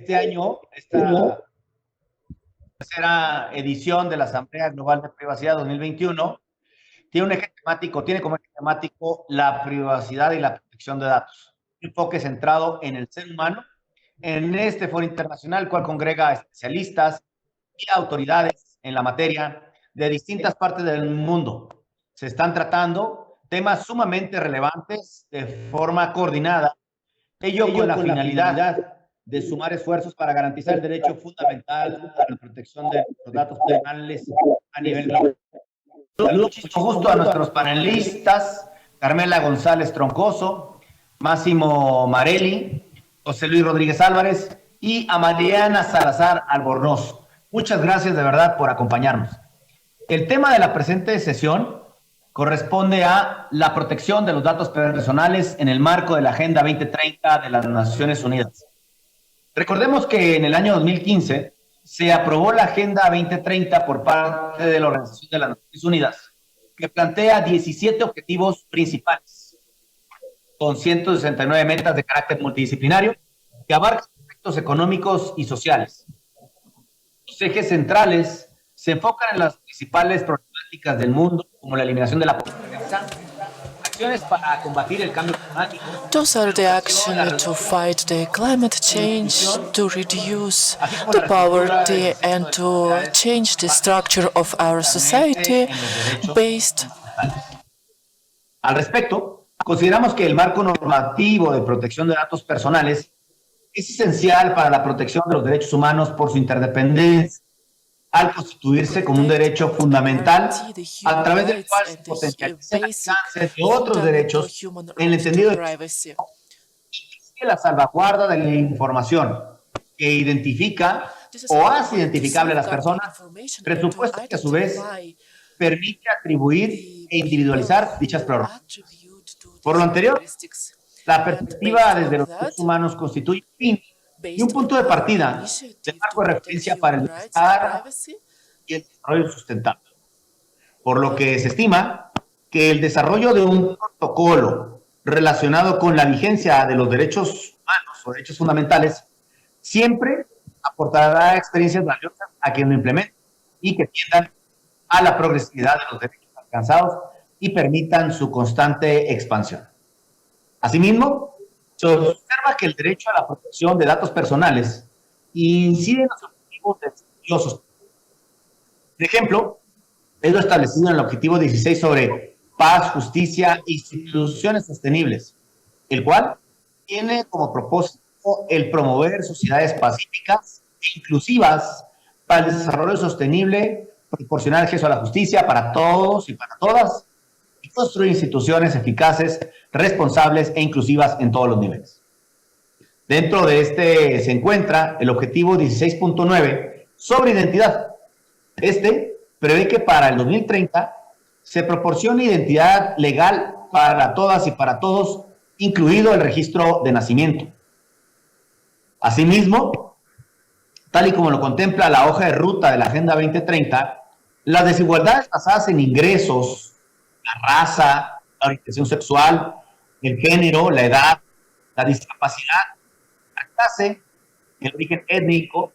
este año, esta tercera edición de la Asamblea Global de Privacidad 2021, tiene como eje temático la privacidad y la protección de datos. Un enfoque centrado en el ser humano, en este foro internacional, el cual congrega especialistas y autoridades en la materia de distintas partes del mundo. Se están tratando temas sumamente relevantes de forma coordinada, ello con la finalidad de sumar esfuerzos para garantizar el derecho fundamental a la protección de los datos personales a nivel global. Saludo muchísimo gusto a nuestros panelistas, Carmela González Troncoso, Máximo Marelli, José Luis Rodríguez Álvarez y a Mariana Salazar Albornoz. Muchas gracias de verdad por acompañarnos. El tema de la presente sesión corresponde a la protección de los datos personales en el marco de la Agenda 2030 de las Naciones Unidas. Recordemos que en el año 2015 se aprobó la Agenda 2030 por parte de la Organización de las Naciones Unidas, que plantea 17 objetivos principales, con 169 metas de carácter multidisciplinario, que abarcan aspectos económicos y sociales. Los ejes centrales se enfocan en las principales problemáticas del mundo, como la eliminación de la pobreza, acciones para combatir el cambio climático. Those are the actions to fight the climate change, to reduce the poverty, and to change the structure of our society based. Al respecto, consideramos que el marco normativo de protección de datos personales es esencial para la protección de los derechos humanos por su interdependencia, al constituirse como un derecho fundamental a través del cual se potencializa el alcance de otros derechos en el entendido de la salvaguarda de la información que identifica o hace identificable a las personas, presupuestos que a su vez permite atribuir e individualizar dichas prórrogas. Por lo anterior, la perspectiva desde los derechos humanos constituye un fin y un punto de partida de marco de referencia para el bienestar y el desarrollo sustentable. Por lo que se estima que el desarrollo de un protocolo relacionado con la vigencia de los derechos humanos o derechos fundamentales siempre aportará experiencias valiosas a quien lo implemente y que tiendan a la progresividad de los derechos alcanzados y permitan su constante expansión. Asimismo, se observa que el derecho a la protección de datos personales incide en los objetivos de desarrollo sostenible. Por ejemplo, es lo establecido en el objetivo 16 sobre paz, justicia e instituciones sostenibles, el cual tiene como propósito el promover sociedades pacíficas e inclusivas para el desarrollo sostenible, proporcionar acceso a la justicia para todos y para todas, y construir instituciones eficaces, responsables e inclusivas en todos los niveles. Dentro de este se encuentra el objetivo 16.9 sobre identidad. Este prevé que para el 2030 se proporcione identidad legal para todas y para todos, incluido el registro de nacimiento. Asimismo, tal y como lo contempla la hoja de ruta de la Agenda 2030, las desigualdades basadas en ingresos, la raza, la orientación sexual, el género, la edad, la discapacidad, la clase, el origen étnico,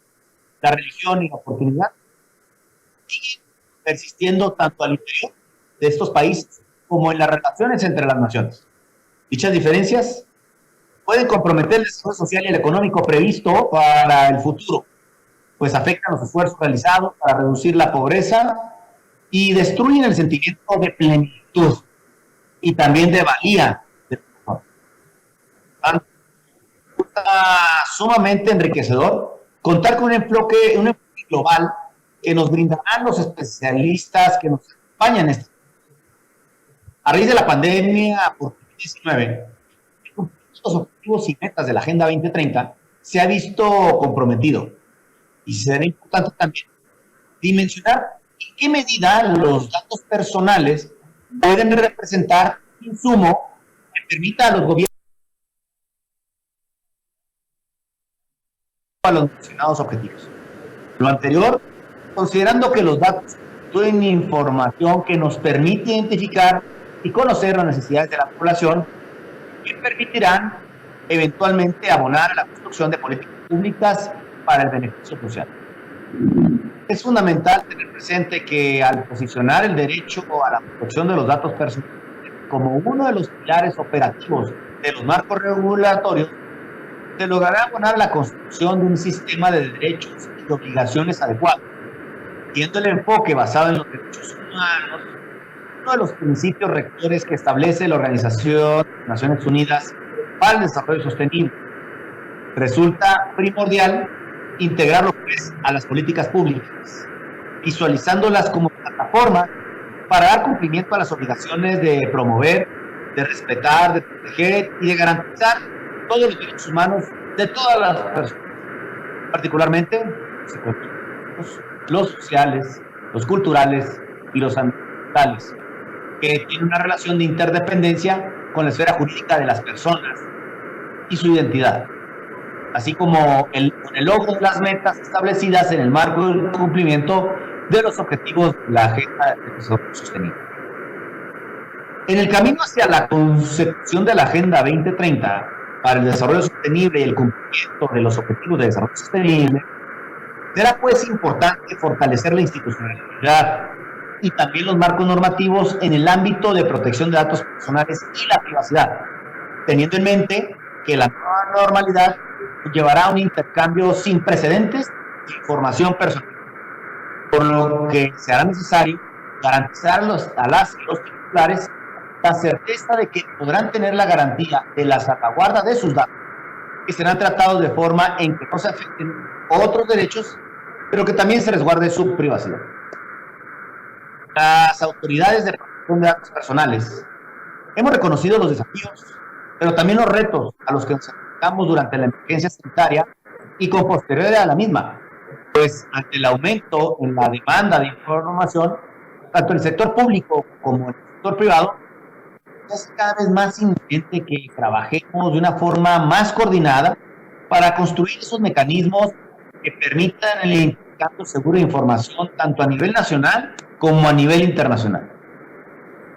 la religión y la oportunidad, siguen persistiendo tanto al interior de estos países como en las relaciones entre las naciones. Dichas diferencias pueden comprometer el desarrollo social y el económico previsto para el futuro, pues afectan los esfuerzos realizados para reducir la pobreza y destruyen el sentimiento de plenitud y también de valía. Sumamente enriquecedor contar con un enfoque global que nos brindarán los especialistas que nos acompañan. A raíz de la pandemia por COVID-19, los objetivos y metas de la Agenda 2030 se ha visto comprometido y será importante también dimensionar en qué medida los datos personales pueden representar un insumo que permita a los gobiernos a los mencionados objetivos. Lo anterior, considerando que los datos constituyen información que nos permite identificar y conocer las necesidades de la población que permitirán eventualmente abonar a la construcción de políticas públicas para el beneficio social. Es fundamental tener presente que al posicionar el derecho a la protección de los datos personales como uno de los pilares operativos de los marcos regulatorios, se logrará abonar la construcción de un sistema de derechos y obligaciones adecuado, siendo el enfoque basado en los derechos humanos uno de los principios rectores que establece la Organización de Naciones Unidas para el Desarrollo Sostenible. Resulta primordial integrarlo pues, a las políticas públicas, visualizándolas como plataforma para dar cumplimiento a las obligaciones de promover, de respetar, de proteger y de garantizar todos los derechos humanos de todas las personas, particularmente los económicos, los sociales, los culturales y los ambientales, que tienen una relación de interdependencia con la esfera jurídica de las personas y su identidad, así como con el logro de las metas establecidas en el marco del cumplimiento de los objetivos de la Agenda de Desarrollo Sostenible. En el camino hacia la concepción de la Agenda 2030 para el desarrollo sostenible y el cumplimiento de los objetivos de desarrollo sostenible, será pues importante fortalecer la institucionalidad y también los marcos normativos en el ámbito de protección de datos personales y la privacidad, teniendo en mente que la nueva normalidad llevará a un intercambio sin precedentes de información personal, por lo que será necesario garantizar a las y los titulares la certeza de que podrán tener la garantía de la salvaguarda de sus datos, que serán tratados de forma en que no se afecten otros derechos, pero que también se resguarde su privacidad. Las autoridades de protección de datos personales hemos reconocido los desafíos, pero también los retos a los que nos enfrentamos durante la emergencia sanitaria y con posterioridad a la misma, pues ante el aumento en la demanda de información, tanto en el sector público como en el sector privado, es cada vez más importante que trabajemos de una forma más coordinada para construir esos mecanismos que permitan el intercambio seguro de información tanto a nivel nacional como a nivel internacional.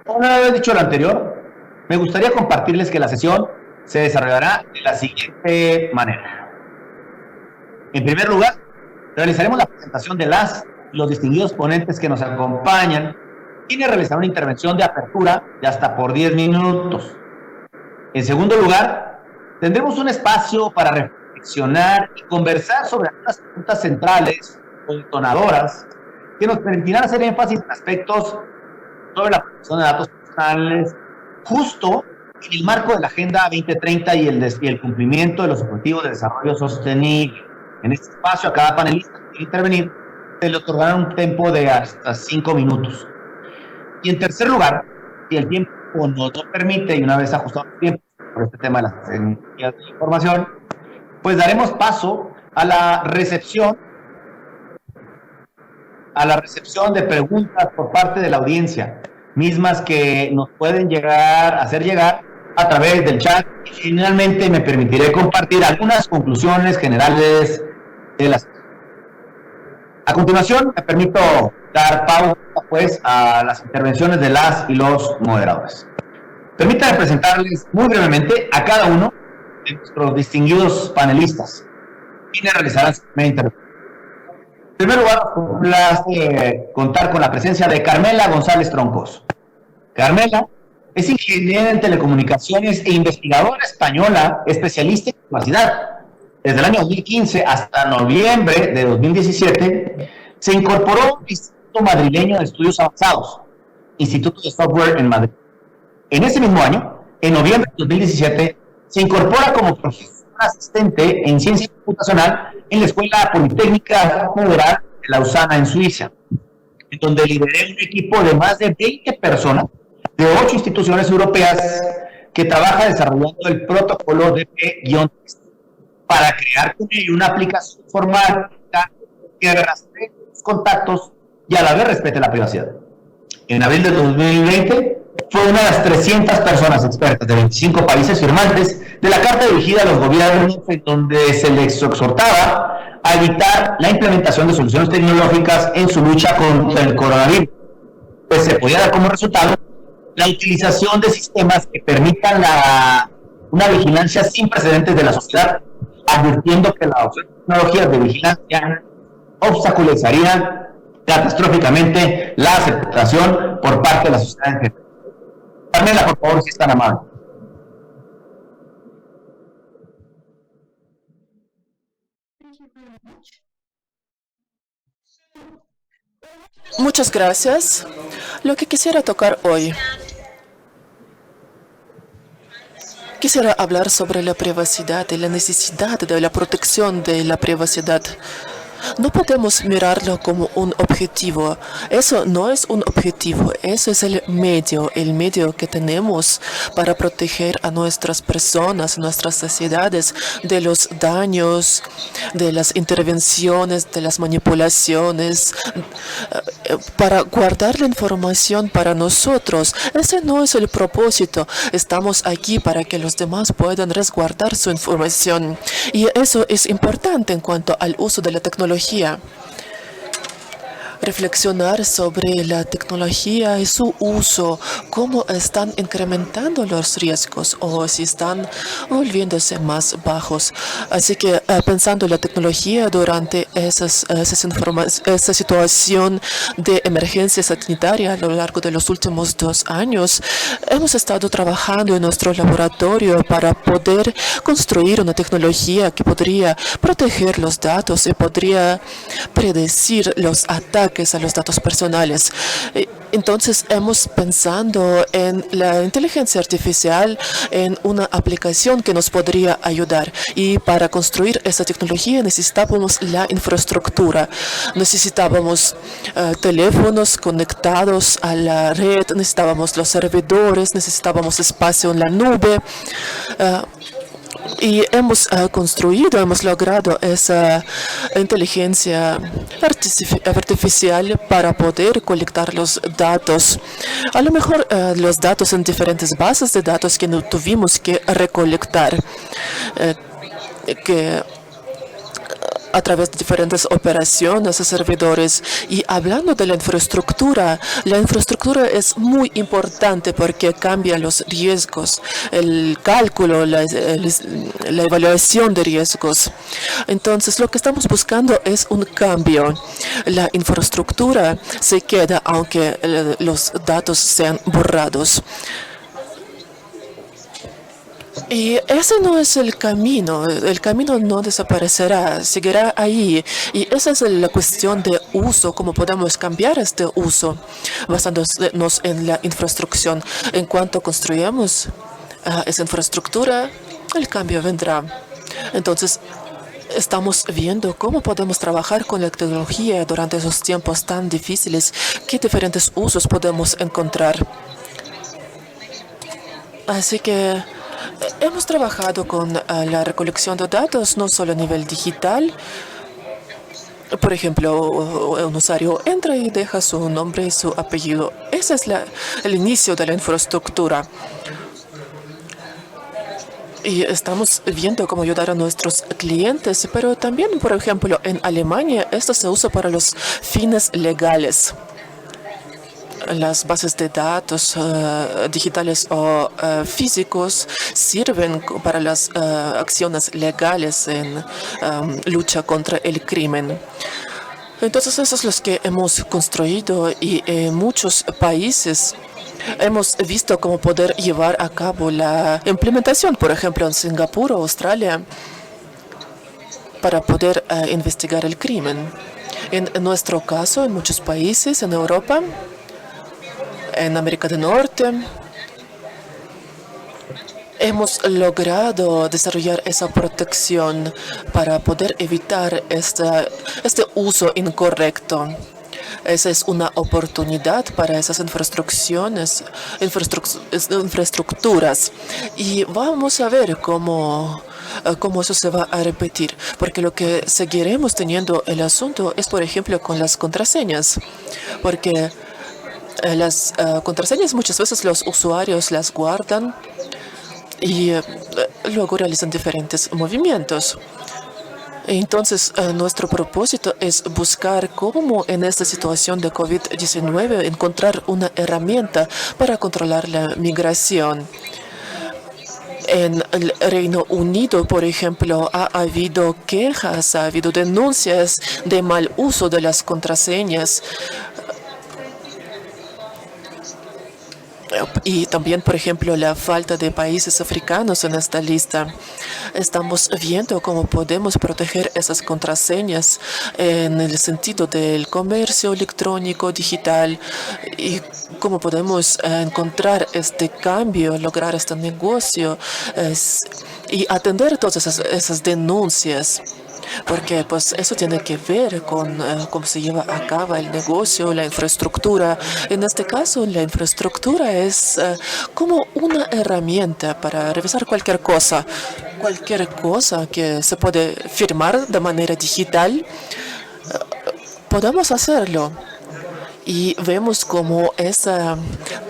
Una vez dicho lo anterior, me gustaría compartirles que la sesión se desarrollará de la siguiente manera. En primer lugar, realizaremos la presentación de los distinguidos ponentes que nos acompañan, quienes realizarán una intervención de apertura de hasta por 10 minutos. En segundo lugar, tendremos un espacio para reflexionar y conversar sobre algunas preguntas centrales o detonadoras que nos permitirán hacer énfasis en aspectos sobre la protección de datos personales, justo en el marco de la Agenda 2030 y el cumplimiento de los objetivos de desarrollo sostenible. En este espacio, a cada panelista que quiera intervenir, se le otorgará un tiempo de hasta 5 minutos. Y en tercer lugar, si el tiempo nos lo permite, y una vez ajustado el tiempo por este tema de las tecnologías de información, pues daremos paso a la recepción de preguntas por parte de la audiencia, mismas que nos pueden hacer llegar a través del chat, y finalmente me permitiré compartir algunas conclusiones generales de las. A continuación, me permito dar pausa pues a las intervenciones de las y los moderadores. Permítanme presentarles muy brevemente a cada uno de nuestros distinguidos panelistas, quienes realizarán su primera intervención. En primer lugar, contar con la presencia de Carmela González Troncos. Carmela es ingeniera en telecomunicaciones e investigadora española, especialista en privacidad. Desde el año 2015 hasta noviembre de 2017, se incorporó al Instituto Madrileño de Estudios Avanzados, Instituto de Software en Madrid. En ese mismo año, en noviembre de 2017, se incorpora como profesora asistente en ciencia computacional en la Escuela Politécnica Federal de Lausana, en Suiza, en donde lideré un equipo de más de 20 personas de 8 instituciones europeas que trabaja desarrollando el protocolo DP-TEST para crear con ello una aplicación informática que rastree los contactos y a la vez respete la privacidad. En abril de 2020 fue una de las 300 personas expertas de 25 países firmantes de la carta dirigida a los gobiernos, en donde se les exhortaba a evitar la implementación de soluciones tecnológicas en su lucha contra el coronavirus, pues se podía dar como resultado la utilización de sistemas que permitan una vigilancia sin precedentes de la sociedad advirtiendo que las tecnologías de vigilancia obstaculizarían catastróficamente la aceptación por parte de la sociedad en general. Carmela, por favor, si es tan amable. Muchas gracias. Lo que quisiera tocar hoy, quisiera hablar sobre la privacidad y la necesidad de la protección de la privacidad. No podemos mirarlo como un objetivo. Eso no es un objetivo, eso es el medio que tenemos para proteger a nuestras personas, nuestras sociedades de los daños, de las intervenciones, de las manipulaciones, para guardar la información para nosotros. Ese no es el propósito. Estamos aquí para que los demás puedan resguardar su información. Y eso es importante en cuanto al uso de la tecnología. Reflexionar sobre la tecnología y su uso, cómo están incrementando los riesgos o si están volviéndose más bajos. Así que pensando en la tecnología durante esa situación de emergencia sanitaria a lo largo de los últimos 2 años, hemos estado trabajando en nuestro laboratorio para poder construir una tecnología que podría proteger los datos y podría predecir los ataques a los datos personales. Entonces, hemos pensado en la inteligencia artificial, en una aplicación que nos podría ayudar. Y para construir esa tecnología necesitábamos la infraestructura. Necesitábamos teléfonos conectados a la red, necesitábamos los servidores, necesitábamos espacio en la nube. Y hemos logrado esa inteligencia artificial para poder colectar los datos. A lo mejor los datos en diferentes bases de datos que no tuvimos que recolectar, que a través de diferentes operaciones y servidores. Y hablando de la infraestructura es muy importante porque cambia los riesgos, el cálculo, la evaluación de riesgos. Entonces, lo que estamos buscando es un cambio. La infraestructura se queda aunque los datos sean borrados. Y ese no es el camino no desaparecerá, seguirá ahí. Y esa es la cuestión de uso, cómo podemos cambiar este uso, basándonos en la infraestructura. En cuanto construyamos esa infraestructura, el cambio vendrá. Entonces, estamos viendo cómo podemos trabajar con la tecnología durante esos tiempos tan difíciles, qué diferentes usos podemos encontrar. Así que hemos trabajado con la recolección de datos, no solo a nivel digital. Por ejemplo, un usuario entra y deja su nombre y su apellido. Ese es el inicio de la infraestructura. Y estamos viendo cómo ayudar a nuestros clientes, pero también, por ejemplo, en Alemania, esto se usa para los fines legales. Las bases de datos digitales o físicos sirven para las acciones legales en lucha contra el crimen. Entonces, eso es lo que hemos construido y en muchos países hemos visto cómo poder llevar a cabo la implementación, por ejemplo, en Singapur o Australia, para poder investigar el crimen. En nuestro caso, en muchos países en Europa, en América del Norte, hemos logrado desarrollar esa protección para poder evitar este uso incorrecto. Esa es una oportunidad para esas infraestructuras. Y vamos a ver cómo eso se va a repetir. Porque lo que seguiremos teniendo el asunto es, por ejemplo, con las contraseñas. Porque las contraseñas muchas veces los usuarios las guardan y luego realizan diferentes movimientos. Entonces, nuestro propósito es buscar cómo en esta situación de COVID-19 encontrar una herramienta para controlar la migración. En el Reino Unido, por ejemplo, ha habido quejas, ha habido denuncias de mal uso de las contraseñas. Y también, por ejemplo, la falta de países africanos en esta lista. Estamos viendo cómo podemos proteger esas contraseñas en el sentido del comercio electrónico, digital, y cómo podemos encontrar este cambio, lograr este negocio y atender todas esas denuncias. Porque pues eso tiene que ver con cómo se lleva a cabo el negocio, la infraestructura. En este caso, la infraestructura es como una herramienta para revisar cualquier cosa que se puede firmar de manera digital, podemos hacerlo. Y vemos cómo esa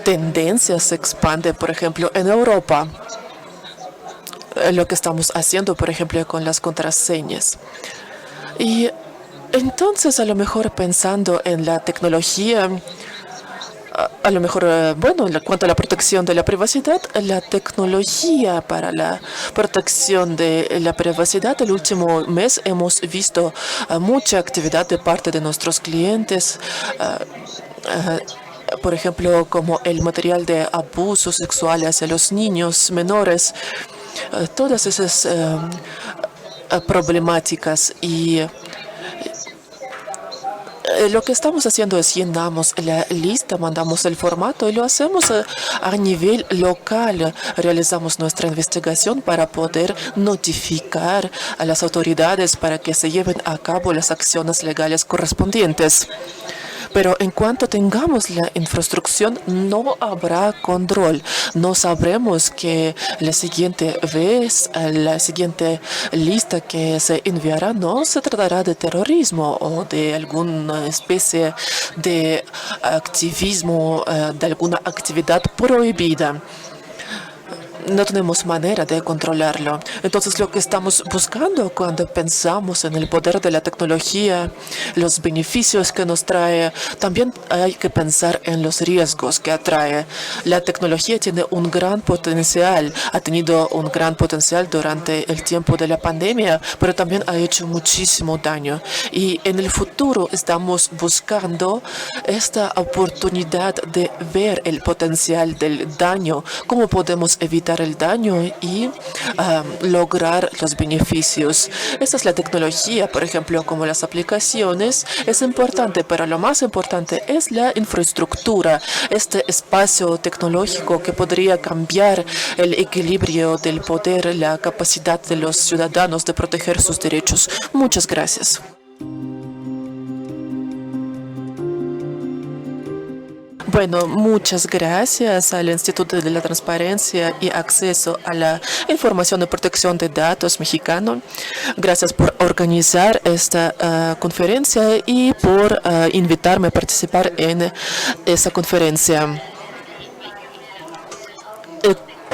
tendencia se expande, por ejemplo, en Europa. Lo que estamos haciendo, por ejemplo, con las contraseñas. Y entonces, a lo mejor pensando en la tecnología, a lo mejor, bueno, en cuanto a la protección de la privacidad, la tecnología para la protección de la privacidad, el último mes hemos visto mucha actividad de parte de nuestros clientes. Por ejemplo, como el material de abuso sexual hacia los niños menores, todas esas problemáticas. Y lo que estamos haciendo es llenamos la lista, mandamos el formato y lo hacemos a nivel local. Realizamos nuestra investigación para poder notificar a las autoridades para que se lleven a cabo las acciones legales correspondientes. Pero en cuanto tengamos la infraestructura, no habrá control. No sabremos que la siguiente vez, la siguiente lista que se enviará no se tratará de terrorismo o de alguna especie de activismo, de alguna actividad prohibida. No tenemos manera de controlarlo. Entonces, lo que estamos buscando cuando pensamos en el poder de la tecnología, los beneficios que nos trae, también hay que pensar en los riesgos que atrae. La tecnología tiene un gran potencial, ha tenido un gran potencial durante el tiempo de la pandemia, pero también ha hecho muchísimo daño. Y en el futuro estamos buscando esta oportunidad de ver el potencial del daño, cómo podemos evitar el daño y lograr los beneficios. Esta es la tecnología, por ejemplo, como las aplicaciones, es importante, pero lo más importante es la infraestructura, este espacio tecnológico que podría cambiar el equilibrio del poder, la capacidad de los ciudadanos de proteger sus derechos. Muchas gracias. Bueno, muchas gracias al Instituto de la Transparencia y Acceso a la Información de Protección de Datos mexicano. Gracias por organizar esta conferencia y por invitarme a participar en esa conferencia.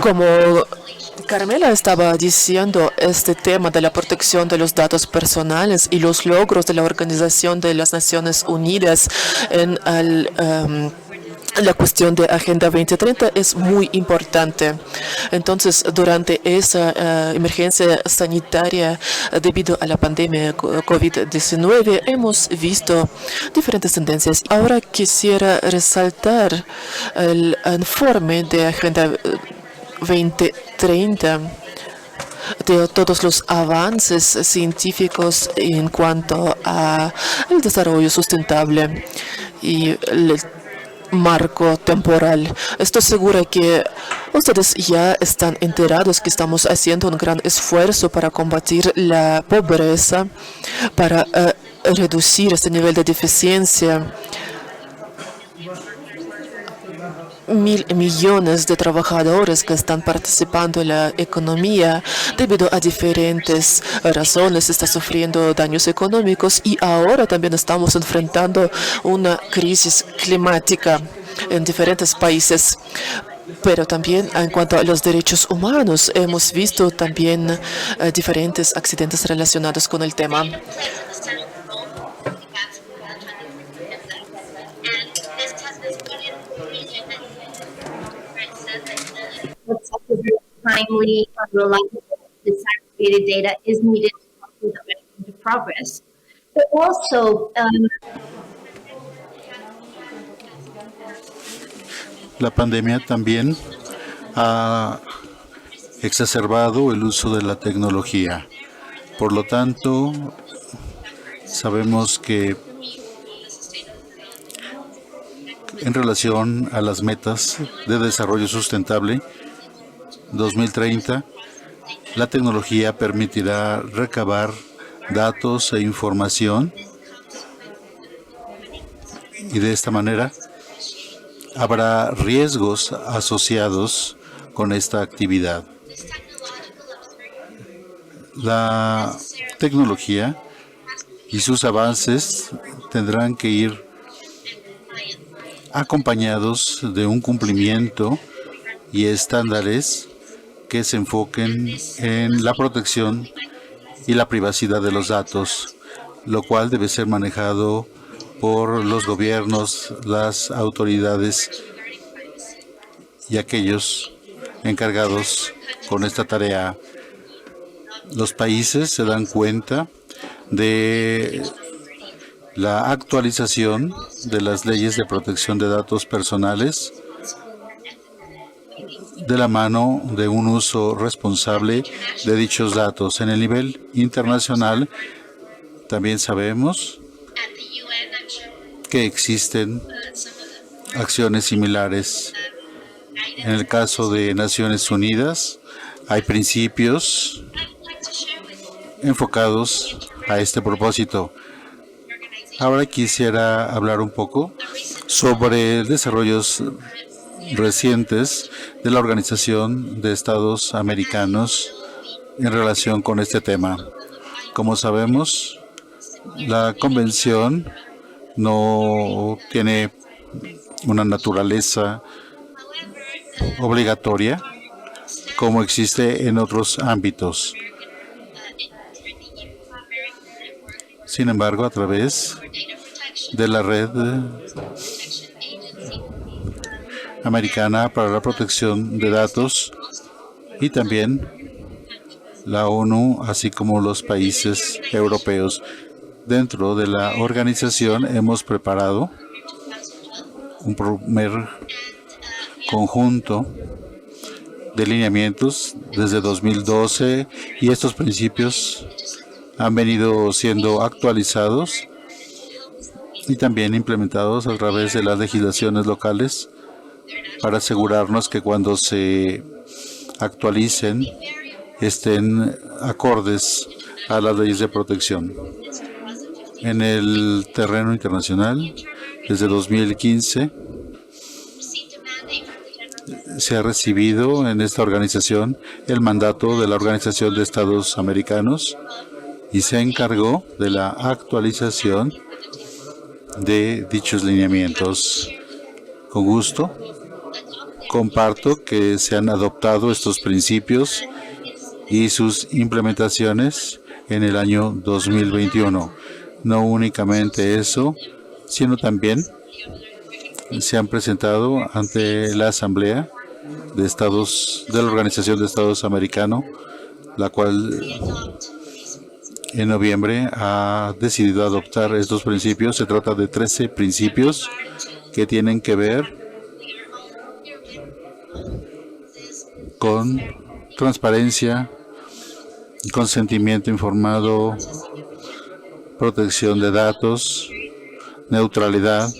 Como Carmela estaba diciendo, este tema de la protección de los datos personales y los logros de la Organización de las Naciones Unidas en la cuestión de Agenda 2030 es muy importante. Entonces, durante esa emergencia sanitaria debido a la pandemia COVID-19, hemos visto diferentes tendencias. Ahora quisiera resaltar el informe de Agenda 2030 de todos los avances científicos en cuanto al desarrollo sustentable y el marco temporal. Estoy segura que ustedes ya están enterados que estamos haciendo un gran esfuerzo para combatir la pobreza, para reducir este nivel de deficiencia. 1.000 millones de trabajadores que están participando en la economía debido a diferentes razones está sufriendo daños económicos y ahora también estamos enfrentando una crisis climática en diferentes países. Pero también en cuanto a los derechos humanos, hemos visto también diferentes accidentes relacionados con el tema. timely, unreliable, disaggregated data is needed to complete the mission to progress. But also, La pandemia también ha exacerbado el uso de la tecnología. Por lo tanto, sabemos que en relación a las metas de desarrollo sustentable 2030, la tecnología permitirá recabar datos e información y de esta manera habrá riesgos asociados con esta actividad. La tecnología y sus avances tendrán que ir acompañados de un cumplimiento y estándares que se enfoquen en la protección y la privacidad de los datos, lo cual debe ser manejado por los gobiernos, las autoridades y aquellos encargados con esta tarea. Los países se dan cuenta de la actualización de las leyes de protección de datos personales de la mano de un uso responsable de dichos datos. En el nivel internacional también sabemos que existen acciones similares. En el caso de Naciones Unidas hay principios enfocados a este propósito. Ahora quisiera hablar un poco sobre desarrollos recientes de la Organización de Estados Americanos en relación con este tema. Como sabemos, la convención no tiene una naturaleza obligatoria como existe en otros ámbitos. Sin embargo, a través de la red americana para la protección de datos y también la ONU, así como los países europeos. Dentro de la organización hemos preparado un primer conjunto de lineamientos desde 2012 y estos principios han venido siendo actualizados y también implementados a través de las legislaciones locales para asegurarnos que cuando se actualicen estén acordes a las leyes de protección. En el terreno internacional, desde 2015, se ha recibido en esta organización el mandato de la Organización de Estados Americanos y se encargó de la actualización de dichos lineamientos. Con gusto, comparto que se han adoptado estos principios y sus implementaciones en el año 2021. No únicamente eso, sino también se han presentado ante la Asamblea de Estados de la Organización de Estados Americanos, la cual en noviembre ha decidido adoptar estos principios. Se trata de 13 principios que tienen que ver con transparencia, consentimiento informado, protección de datos, neutralidad,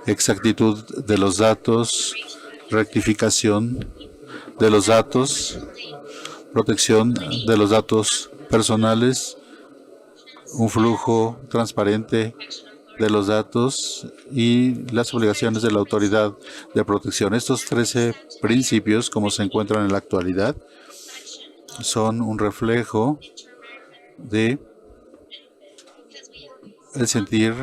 exactitud de los datos, rectificación de los datos, protección de los datos personales, un flujo transparente de los datos y las obligaciones de la autoridad de protección. Estos 13 principios, como se encuentran en la actualidad, son un reflejo de el sentir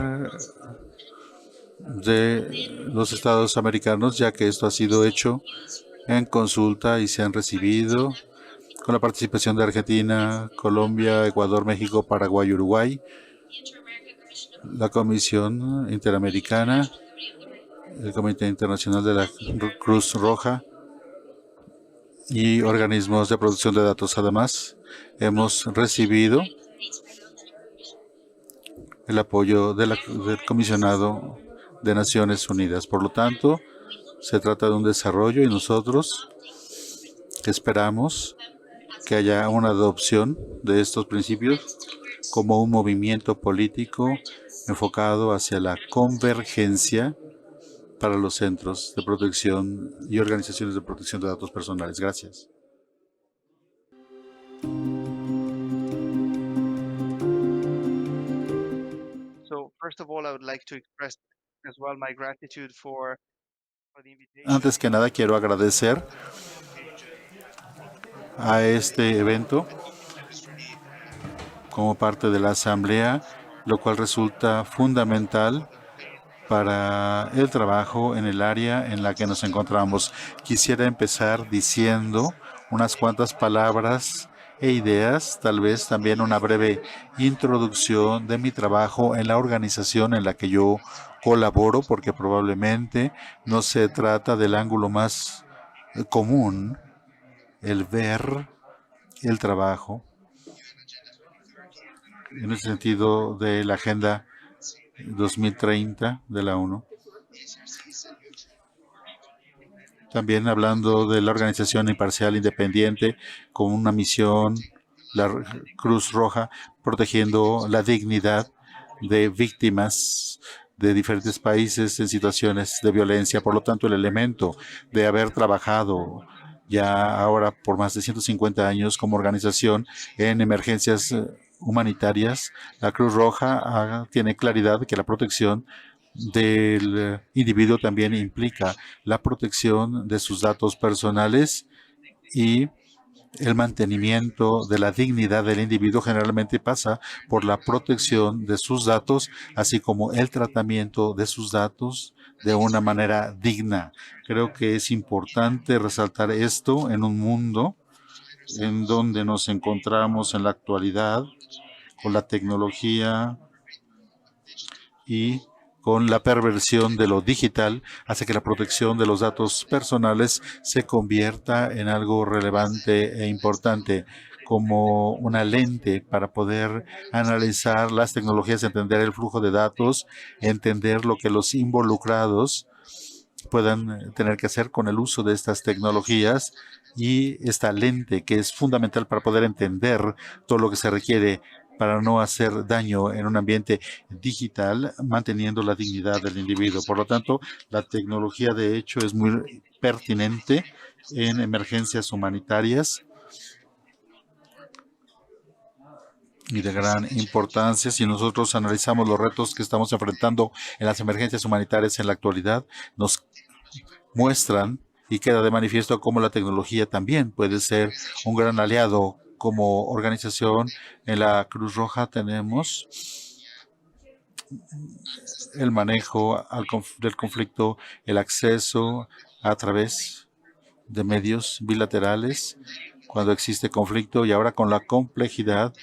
de los Estados americanos, ya que esto ha sido hecho en consulta y se han recibido con la participación de Argentina, Colombia, Ecuador, México, Paraguay, Uruguay, la Comisión Interamericana, el Comité Internacional de la Cruz Roja y organismos de producción de datos. Además, hemos recibido el apoyo del comisionado de Naciones Unidas. Por lo tanto, se trata de un desarrollo y nosotros esperamos que haya una adopción de estos principios como un movimiento político enfocado hacia la convergencia para los centros de protección y organizaciones de protección de datos personales. Gracias. Antes que nada, quiero agradecer a este evento como parte de la Asamblea, lo cual resulta fundamental para el trabajo en el área en la que nos encontramos. Quisiera empezar diciendo unas cuantas palabras e ideas, tal vez también una breve introducción de mi trabajo en la organización en la que yo colaboro, porque probablemente no se trata del ángulo más común, el ver el trabajo en el sentido de la Agenda 2030 de la ONU. También hablando de la organización imparcial independiente con una misión, la Cruz Roja, protegiendo la dignidad de víctimas de diferentes países en situaciones de violencia. Por lo tanto, el elemento de haber trabajado ya ahora por más de 150 años como organización en emergencias humanitarias, la Cruz Roja tiene claridad de que la protección del individuo también implica la protección de sus datos personales y el mantenimiento de la dignidad del individuo generalmente pasa por la protección de sus datos, así como el tratamiento de sus datos de una manera digna. Creo que es importante resaltar esto en un mundo en donde nos encontramos en la actualidad con la tecnología y con la perversión de lo digital, hace que la protección de los datos personales se convierta en algo relevante e importante, como una lente para poder analizar las tecnologías, entender el flujo de datos, entender lo que los involucrados puedan tener que hacer con el uso de estas tecnologías y esta lente que es fundamental para poder entender todo lo que se requiere para no hacer daño en un ambiente digital, manteniendo la dignidad del individuo. Por lo tanto, la tecnología de hecho es muy pertinente en emergencias humanitarias y de gran importancia. Si nosotros analizamos los retos que estamos enfrentando en las emergencias humanitarias en la actualidad, nos muestran y queda de manifiesto cómo la tecnología también puede ser un gran aliado. Como organización en la Cruz Roja tenemos el manejo del conflicto, el acceso a través de medios bilaterales cuando existe conflicto, y ahora con la complejidad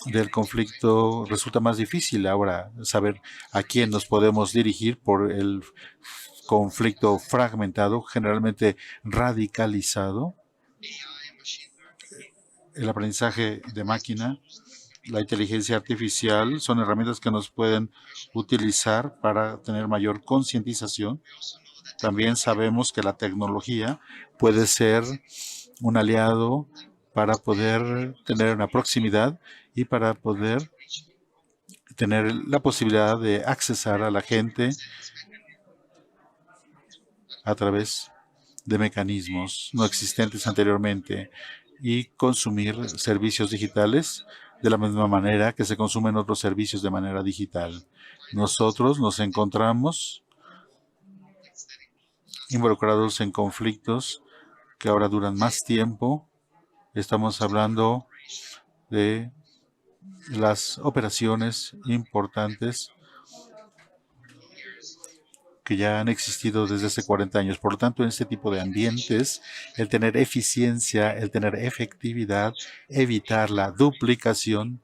del conflicto resulta más difícil ahora saber a quién nos podemos dirigir por el conflicto fragmentado, generalmente radicalizado. El aprendizaje de máquina, la inteligencia artificial son herramientas que nos pueden utilizar para tener mayor concientización. También sabemos que la tecnología puede ser un aliado para poder tener una proximidad y para poder tener la posibilidad de accesar a la gente a través de mecanismos no existentes anteriormente y consumir servicios digitales de la misma manera que se consumen otros servicios de manera digital. Nosotros nos encontramos involucrados en conflictos que ahora duran más tiempo. Estamos hablando de las operaciones importantes que ya han existido desde hace 40 años. Por lo tanto, en este tipo de ambientes, el tener eficiencia, el tener efectividad, evitar la duplicación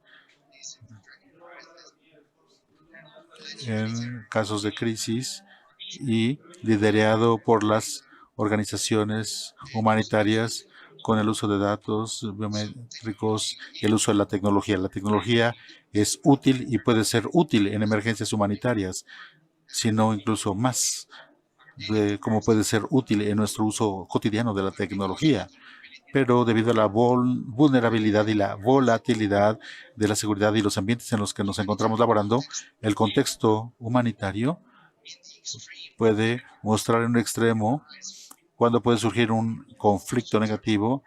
en casos de crisis y liderado por las organizaciones humanitarias con el uso de datos biométricos y el uso de la tecnología. La tecnología es útil y puede ser útil en emergencias humanitarias, sino incluso más de cómo puede ser útil en nuestro uso cotidiano de la tecnología. Pero debido a la vulnerabilidad y la volatilidad de la seguridad y los ambientes en los que nos encontramos laborando, el contexto humanitario puede mostrar en un extremo cuando puede surgir un conflicto negativo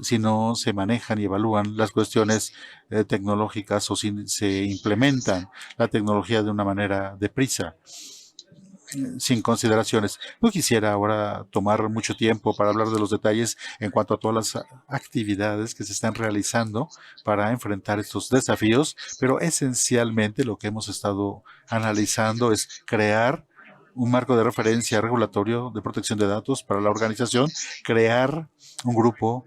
si no se manejan y evalúan las cuestiones tecnológicas o si se implementan la tecnología de una manera deprisa, sin consideraciones. No quisiera ahora tomar mucho tiempo para hablar de los detalles en cuanto a todas las actividades que se están realizando para enfrentar estos desafíos, pero esencialmente lo que hemos estado analizando es crear un marco de referencia regulatorio de protección de datos para la organización, crear un grupo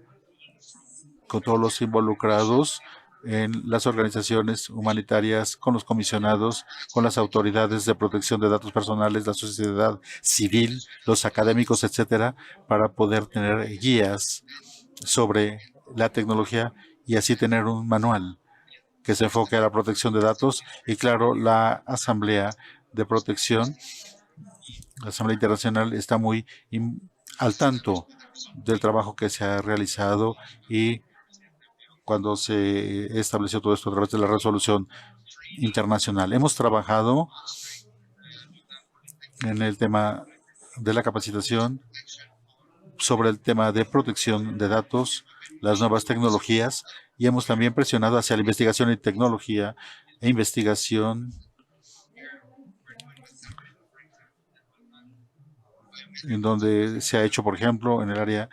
con todos los involucrados en las organizaciones humanitarias, con los comisionados, con las autoridades de protección de datos personales, la sociedad civil, los académicos, etcétera, para poder tener guías sobre la tecnología y así tener un manual que se enfoque a la protección de datos. Y claro, la Asamblea de Protección, la Asamblea Internacional, está muy al tanto del trabajo que se ha realizado y cuando se estableció todo esto a través de la resolución internacional. Hemos trabajado en el tema de la capacitación, sobre el tema de protección de datos, las nuevas tecnologías, y hemos también presionado hacia la investigación en tecnología e investigación en donde se ha hecho, por ejemplo, en el área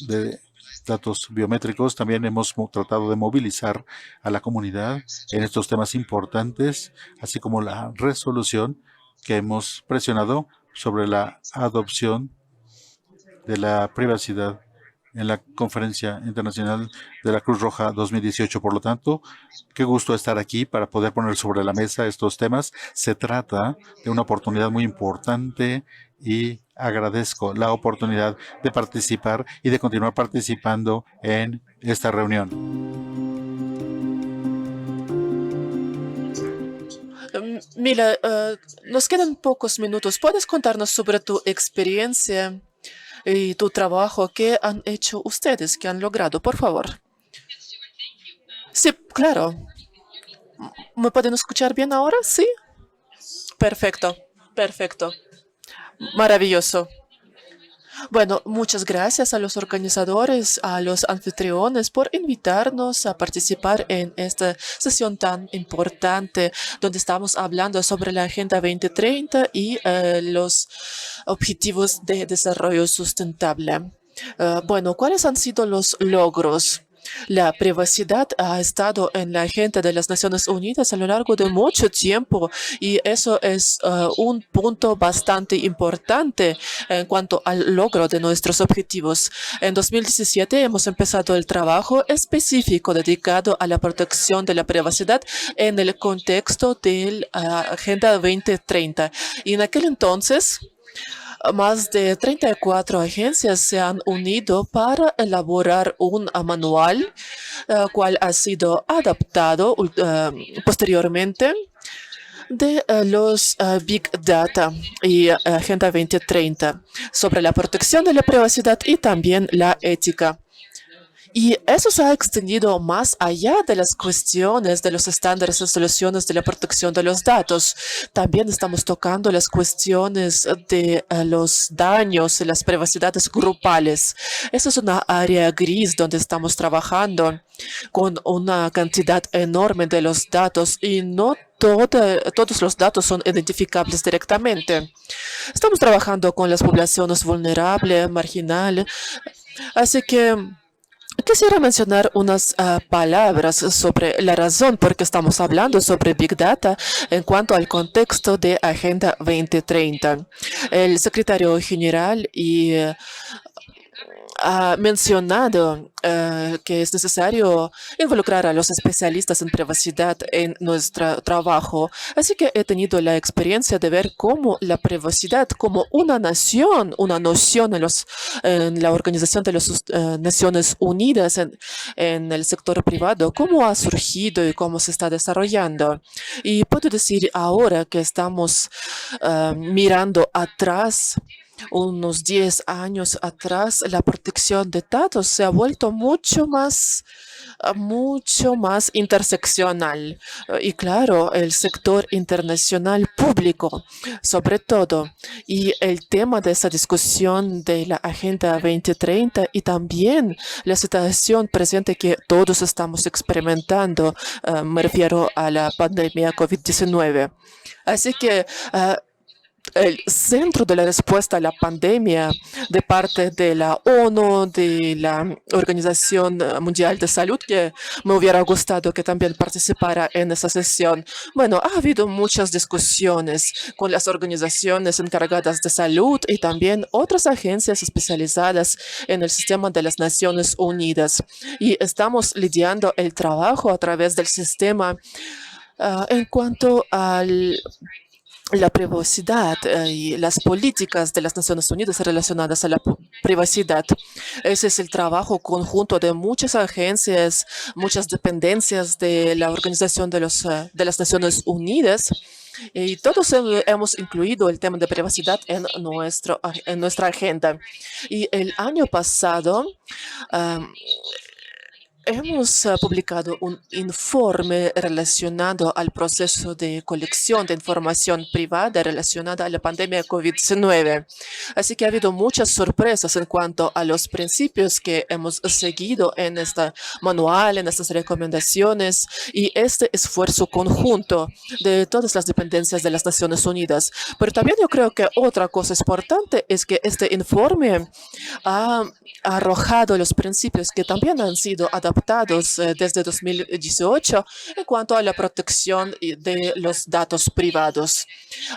de datos biométricos. También hemos tratado de movilizar a la comunidad en estos temas importantes, así como la resolución que hemos presionado sobre la adopción de la privacidad en la Conferencia Internacional de la Cruz Roja 2018. Por lo tanto, qué gusto estar aquí para poder poner sobre la mesa estos temas. Se trata de una oportunidad muy importante y agradezco la oportunidad de participar y de continuar participando en esta reunión. Mila, nos quedan pocos minutos. ¿Puedes contarnos sobre tu experiencia y tu trabajo? ¿Qué han hecho ustedes? ¿Qué han logrado? Por favor. Sí, claro. ¿Me pueden escuchar bien ahora? Sí. Perfecto, perfecto. Maravilloso. Bueno, muchas gracias a los organizadores, a los anfitriones por invitarnos a participar en esta sesión tan importante donde estamos hablando sobre la Agenda 2030 y los Objetivos de Desarrollo Sustentable. Bueno, ¿cuáles han sido los logros? La privacidad ha estado en la agenda de las Naciones Unidas a lo largo de mucho tiempo y eso es un punto bastante importante en cuanto al logro de nuestros objetivos. En 2017 hemos empezado el trabajo específico dedicado a la protección de la privacidad en el contexto de la Agenda 2030. Y en aquel entonces, más de 34 agencias se han unido para elaborar un manual, cual ha sido adaptado posteriormente de los Big Data y Agenda 2030 sobre la protección de la privacidad y también la ética. Y eso se ha extendido más allá de las cuestiones de los estándares y soluciones de la protección de los datos. También estamos tocando las cuestiones de los daños y las privacidades grupales. Esa es una área gris donde estamos trabajando con una cantidad enorme de los datos y no todos los datos son identificables directamente. Estamos trabajando con las poblaciones vulnerables, marginales, así que quisiera mencionar unas palabras sobre la razón por qué estamos hablando sobre Big Data en cuanto al contexto de Agenda 2030. El secretario general y ha mencionado que es necesario involucrar a los especialistas en privacidad en nuestro trabajo. Así que he tenido la experiencia de ver cómo la privacidad como una noción en la Organización de las Naciones Unidas, en el sector privado, cómo ha surgido y cómo se está desarrollando. Y puedo decir ahora que estamos mirando atrás, unos 10 años atrás, la protección de datos se ha vuelto mucho más interseccional. Y claro, el sector internacional público, sobre todo. Y el tema de esa discusión de la Agenda 2030 y también la situación presente que todos estamos experimentando, me refiero a la pandemia COVID-19. Así que el centro de la respuesta a la pandemia de parte de la ONU, de la Organización Mundial de Salud, que me hubiera gustado que también participara en esa sesión. Bueno, ha habido muchas discusiones con las organizaciones encargadas de salud y también otras agencias especializadas en el sistema de las Naciones Unidas. Y estamos lidiando el trabajo a través del sistema en cuanto al la privacidad y las políticas de las Naciones Unidas relacionadas a la privacidad. Ese es el trabajo conjunto de muchas agencias, muchas dependencias de la Organización de las Naciones Unidas. Y todos hemos incluido el tema de privacidad en nuestra agenda. Y el año pasado, hemos publicado un informe relacionado al proceso de colección de información privada relacionada a la pandemia de COVID-19. Así que ha habido muchas sorpresas en cuanto a los principios que hemos seguido en este manual, en estas recomendaciones y este esfuerzo conjunto de todas las dependencias de las Naciones Unidas. Pero también yo creo que otra cosa importante es que este informe ha arrojado los principios que también han sido adaptados desde 2018 en cuanto a la protección de los datos privados.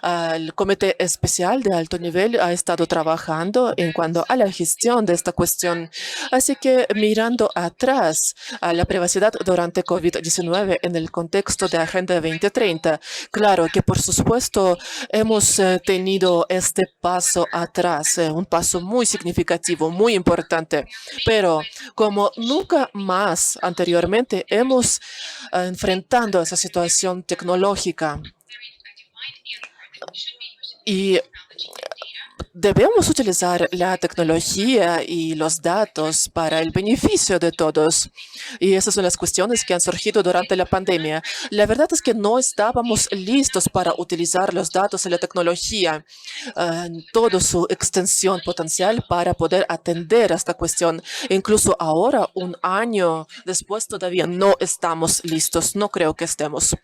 El Comité Especial de Alto Nivel ha estado trabajando en cuanto a la gestión de esta cuestión. Así que mirando atrás a la privacidad durante COVID-19 en el contexto de Agenda 2030, claro que por supuesto hemos tenido este paso atrás, un paso muy significativo, muy importante, pero como nunca más anteriormente hemos enfrentado esa situación tecnológica y debemos utilizar la tecnología y los datos para el beneficio de todos. Y esas son las cuestiones que han surgido durante la pandemia. La verdad es que no estábamos listos para utilizar los datos y la tecnología en toda su extensión potencial para poder atender a esta cuestión. Incluso ahora, un año después, todavía no estamos listos. No creo que estemos.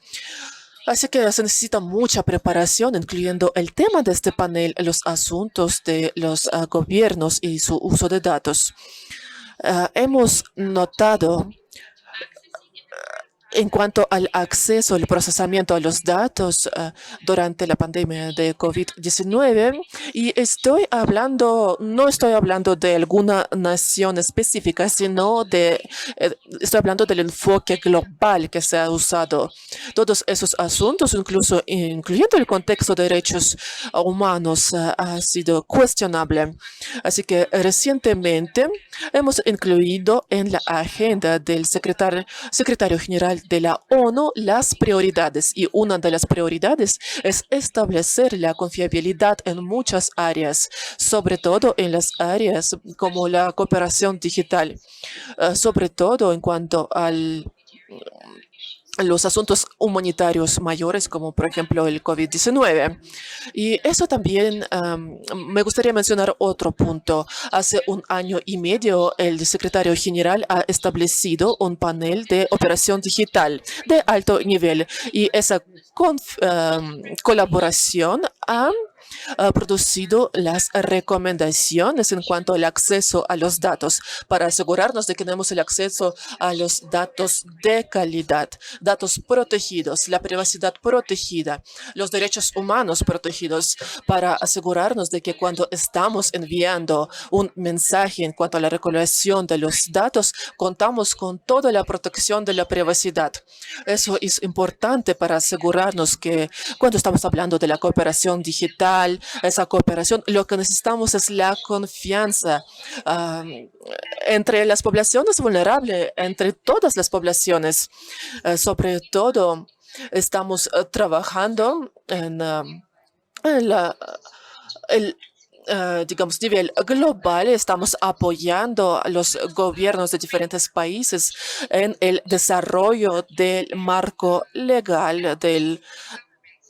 Así que se necesita mucha preparación, incluyendo el tema de este panel, los asuntos de los gobiernos y su uso de datos. Hemos notado en cuanto al acceso, al procesamiento de los datos durante la pandemia de COVID-19, y no estoy hablando de alguna nación específica, sino estoy hablando del enfoque global que se ha usado. Todos esos asuntos, incluyendo el contexto de derechos humanos, ha sido cuestionable. Así que recientemente hemos incluido en la agenda del secretario general de la ONU las prioridades, y una de las prioridades es establecer la confiabilidad en muchas áreas, sobre todo en las áreas como la cooperación digital, sobre todo en cuanto a los asuntos humanitarios mayores, como por ejemplo el COVID-19. Y eso también me gustaría mencionar otro punto. Hace un año y medio, el secretario general ha establecido un panel de operación digital de alto nivel, y esa colaboración ha producido las recomendaciones en cuanto al acceso a los datos para asegurarnos de que tenemos el acceso a los datos de calidad, datos protegidos, la privacidad protegida, los derechos humanos protegidos, para asegurarnos de que cuando estamos enviando un mensaje en cuanto a la recolección de los datos, contamos con toda la protección de la privacidad. Eso es importante para asegurarnos que cuando estamos hablando de la cooperación digital, esa cooperación, lo que necesitamos es la confianza entre las poblaciones vulnerables, entre todas las poblaciones. Sobre todo, estamos trabajando en el digamos, nivel global. Estamos apoyando a los gobiernos de diferentes países en el desarrollo del marco legal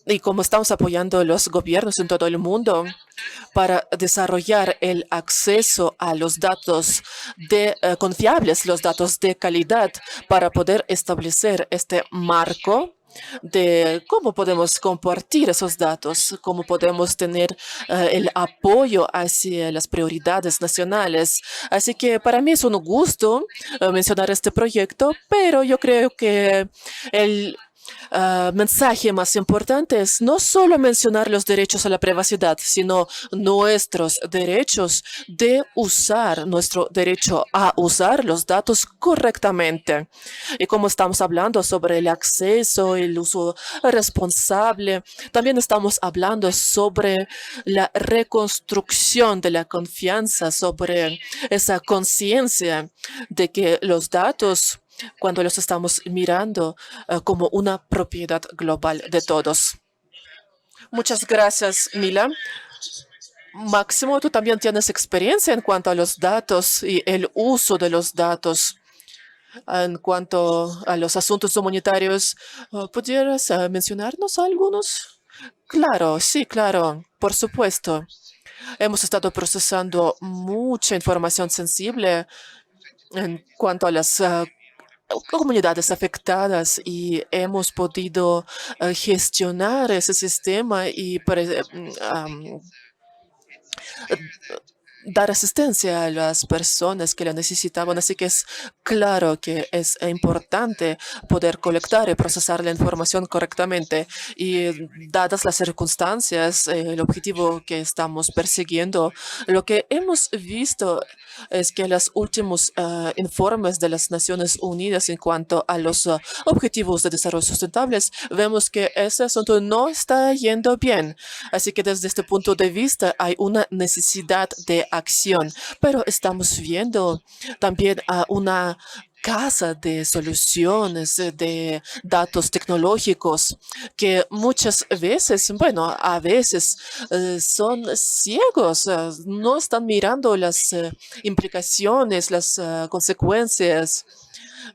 y como estamos apoyando a los gobiernos en todo el mundo para desarrollar el acceso a los datos confiables, los datos de calidad, para poder establecer este marco de cómo podemos compartir esos datos, cómo podemos tener el apoyo hacia las prioridades nacionales. Así que para mí es un gusto mencionar este proyecto, pero yo creo que el mensaje más importante es no solo mencionar los derechos a la privacidad, sino nuestros derechos de usar, nuestro derecho a usar los datos correctamente. Y como estamos hablando sobre el acceso, el uso responsable, también estamos hablando sobre la reconstrucción de la confianza, sobre esa conciencia de que los datos, cuando los estamos mirando como una propiedad global de todos. Muchas gracias, Mila. Máximo, tú también tienes experiencia en cuanto a los datos y el uso de los datos. En cuanto a los asuntos humanitarios, ¿pudieras mencionarnos algunos? Claro, sí, claro, por supuesto. Hemos estado procesando mucha información sensible en cuanto a las comunidades afectadas y hemos podido gestionar ese sistema y dar asistencia a las personas que la necesitaban. Así que es claro que es importante poder colectar y procesar la información correctamente. Y dadas las circunstancias, el objetivo que estamos persiguiendo, lo que hemos visto es que los últimos informes de las Naciones Unidas en cuanto a los objetivos de desarrollo sustentables, vemos que ese asunto no está yendo bien. Así que desde este punto de vista hay una necesidad de acción, pero estamos viendo también a una casa de soluciones, de datos tecnológicos que muchas veces, bueno, a veces son ciegos, no están mirando las implicaciones, las consecuencias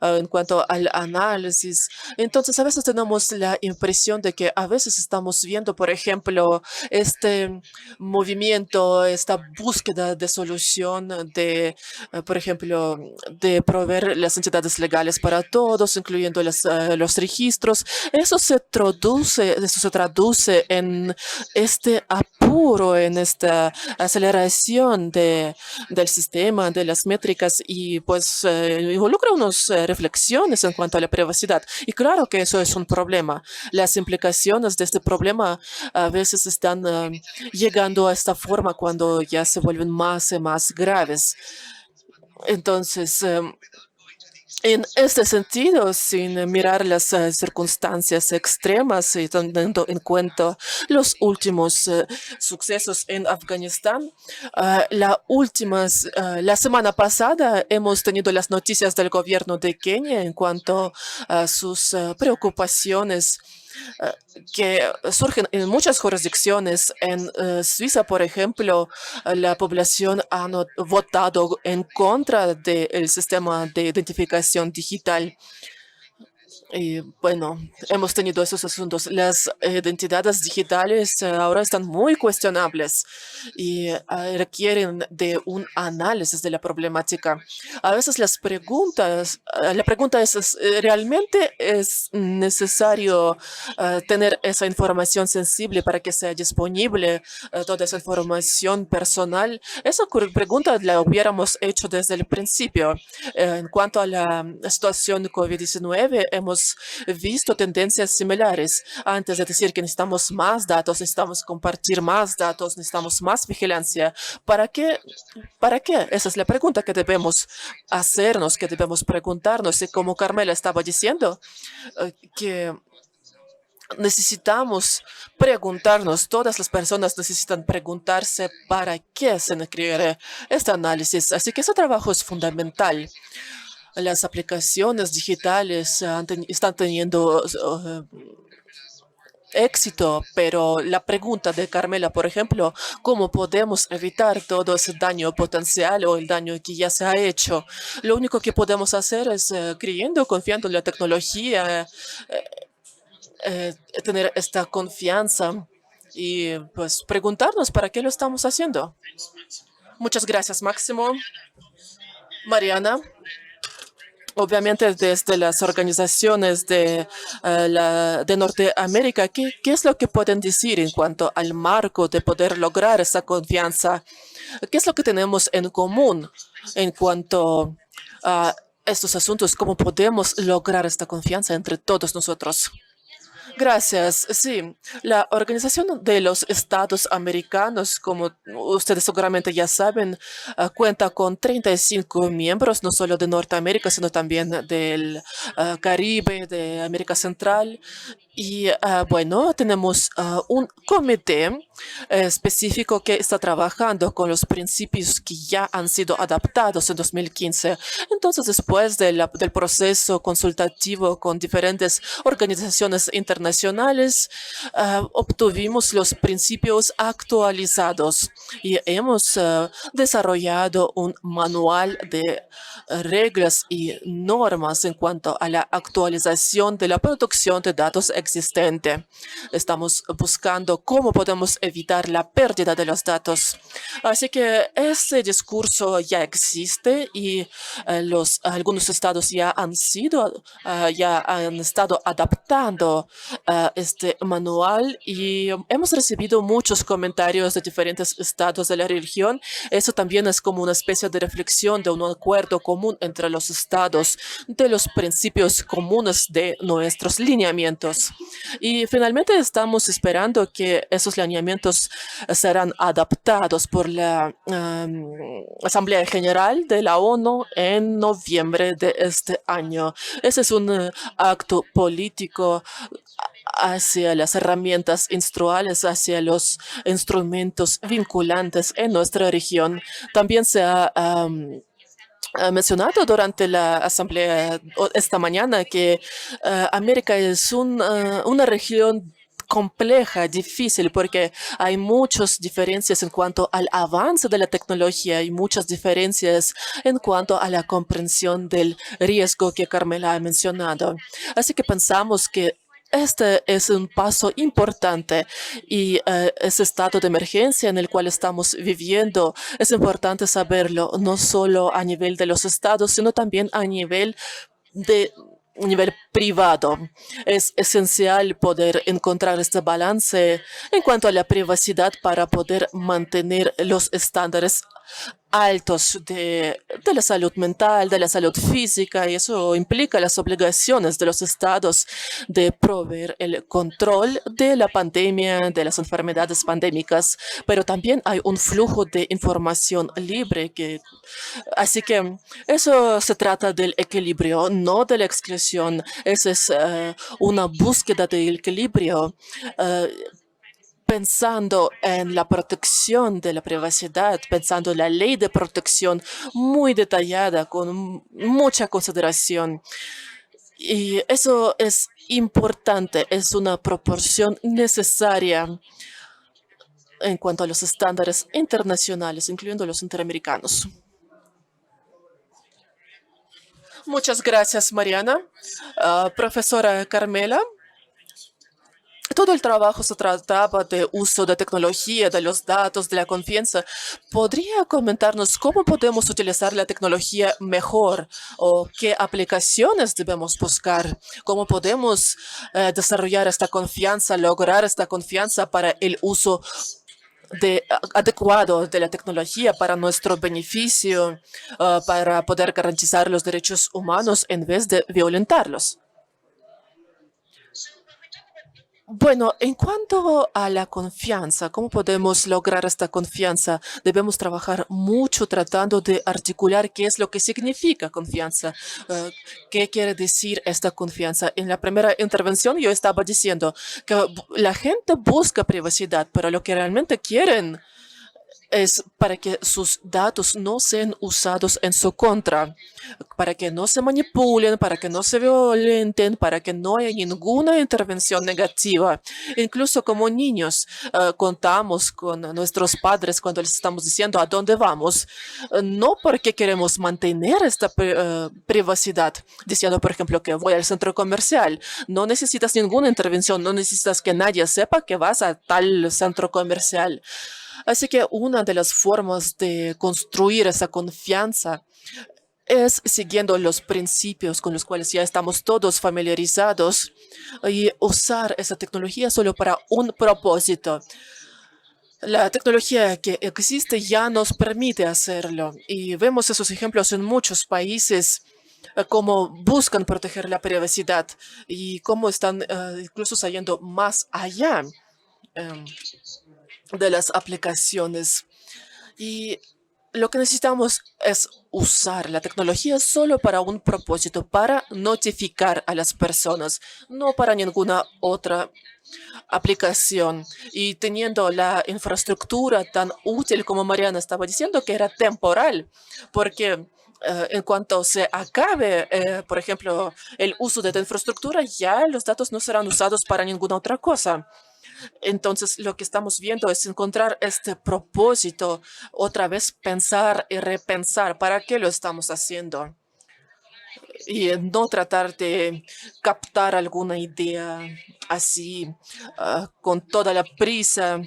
en cuanto al análisis. Entonces, a veces tenemos la impresión de que a veces estamos viendo, por ejemplo, este movimiento, esta búsqueda de solución por ejemplo, de proveer las entidades legales para todos, incluyendo los registros. Eso se traduce en este apuro, en esta aceleración del sistema, de las métricas y pues involucra unos reflexiones en cuanto a la privacidad. Y claro que eso es un problema. Las implicaciones de este problema a veces están llegando a esta forma cuando ya se vuelven más y más graves. Entonces, en este sentido, sin mirar las circunstancias extremas y teniendo en cuenta los últimos sucesos en Afganistán, la semana pasada hemos tenido las noticias del gobierno de Kenia en cuanto a sus preocupaciones que surgen en muchas jurisdicciones. En Suiza, por ejemplo, la población ha votado en contra del sistema de identificación digital. Y bueno, hemos tenido esos asuntos. Las identidades digitales ahora están muy cuestionables y requieren de un análisis de la problemática. A veces la pregunta ¿realmente es necesario tener esa información sensible para que sea disponible toda esa información personal? Esa pregunta la hubiéramos hecho desde el principio. En cuanto a la situación de COVID-19, hemos visto tendencias similares. Antes de decir que necesitamos más datos, necesitamos compartir más datos, necesitamos más vigilancia. ¿Para qué? ¿Para qué? Esa es la pregunta que debemos hacernos, que debemos preguntarnos. Y como Carmela estaba diciendo, que necesitamos preguntarnos, todas las personas necesitan preguntarse para qué se requiere este análisis. Así que ese trabajo es fundamental. Las aplicaciones digitales están teniendo éxito, pero la pregunta de Carmela, por ejemplo, ¿cómo podemos evitar todo ese daño potencial o el daño que ya se ha hecho? Lo único que podemos hacer es creyendo, confiando en la tecnología, tener esta confianza y pues preguntarnos para qué lo estamos haciendo. Muchas gracias, Máximo. Mariana. Obviamente desde las organizaciones de Norteamérica, ¿qué es lo que pueden decir en cuanto al marco de poder lograr esa confianza? ¿Qué es lo que tenemos en común en cuanto a estos asuntos? ¿Cómo podemos lograr esta confianza entre todos nosotros? Gracias. Sí, la Organización de los Estados Americanos, como ustedes seguramente ya saben, cuenta con 35 miembros, no solo de Norteamérica, sino también del Caribe, de América Central. Y bueno, tenemos un comité específico que está trabajando con los principios que ya han sido adaptados en 2015. Entonces, después del proceso consultativo con diferentes organizaciones internacionales, obtuvimos los principios actualizados y hemos desarrollado un manual de reglas y normas en cuanto a la actualización de la producción de datos existente. Estamos buscando cómo podemos evitar la pérdida de los datos. Así que ese discurso ya existe y algunos estados ya han estado adaptando este manual y hemos recibido muchos comentarios de diferentes estados de la región. Eso también es como una especie de reflexión de un acuerdo común entre los estados de los principios comunes de nuestros lineamientos. Y finalmente estamos esperando que esos lineamientos serán adaptados por la Asamblea General de la ONU en noviembre de este año. Ese es un acto político hacia las herramientas instrumentales, hacia los instrumentos vinculantes en nuestra región. También se ha mencionado durante la asamblea esta mañana que América es una región compleja, difícil, porque hay muchas diferencias en cuanto al avance de la tecnología y muchas diferencias en cuanto a la comprensión del riesgo que Carmela ha mencionado. Así que pensamos que este es un paso importante y ese estado de emergencia en el cual estamos viviendo es importante saberlo, no solo a nivel de los estados, sino también a nivel privado. Es esencial poder encontrar este balance en cuanto a la privacidad para poder mantener los estándares altos de la salud mental, de la salud física, y eso implica las obligaciones de los estados de proveer el control de la pandemia, de las enfermedades pandémicas, pero también hay un flujo de información libre así que eso se trata del equilibrio, no de la exclusión. Esa es una búsqueda del equilibrio. Pensando en la protección de la privacidad, pensando en la ley de protección muy detallada, con mucha consideración. Y eso es importante, es una proporción necesaria en cuanto a los estándares internacionales, incluyendo los interamericanos. Muchas gracias, Mariana. Profesora Carmela, todo el trabajo se trataba de uso de tecnología, de los datos, de la confianza. ¿Podría comentarnos cómo podemos utilizar la tecnología mejor o qué aplicaciones debemos buscar? ¿Cómo podemos desarrollar esta confianza, lograr esta confianza para el uso adecuado de la tecnología para nuestro beneficio, para poder garantizar los derechos humanos en vez de violentarlos? Bueno, en cuanto a la confianza, ¿cómo podemos lograr esta confianza? Debemos trabajar mucho tratando de articular qué es lo que significa confianza, qué quiere decir esta confianza. En la primera intervención yo estaba diciendo que la gente busca privacidad, pero lo que realmente quieren es para que sus datos no sean usados en su contra, para que no se manipulen, para que no se violenten, para que no haya ninguna intervención negativa. Incluso como niños, contamos con nuestros padres cuando les estamos diciendo a dónde vamos, no porque queremos mantener esta privacidad, diciendo, por ejemplo, que voy al centro comercial. No necesitas ninguna intervención, no necesitas que nadie sepa que vas a tal centro comercial. Así que una de las formas de construir esa confianza es siguiendo los principios con los cuales ya estamos todos familiarizados y usar esa tecnología solo para un propósito. La tecnología que existe ya nos permite hacerlo y vemos esos ejemplos en muchos países, cómo buscan proteger la privacidad y cómo están incluso saliendo más allá de las aplicaciones. Y lo que necesitamos es usar la tecnología solo para un propósito, para notificar a las personas, no para ninguna otra aplicación. Y teniendo la infraestructura tan útil como Mariana estaba diciendo, que era temporal, porque en cuanto se acabe, por ejemplo, el uso de la infraestructura, ya los datos no serán usados para ninguna otra cosa. Entonces, lo que estamos viendo es encontrar este propósito, otra vez pensar y repensar para qué lo estamos haciendo y no tratar de captar alguna idea así con toda la prisa.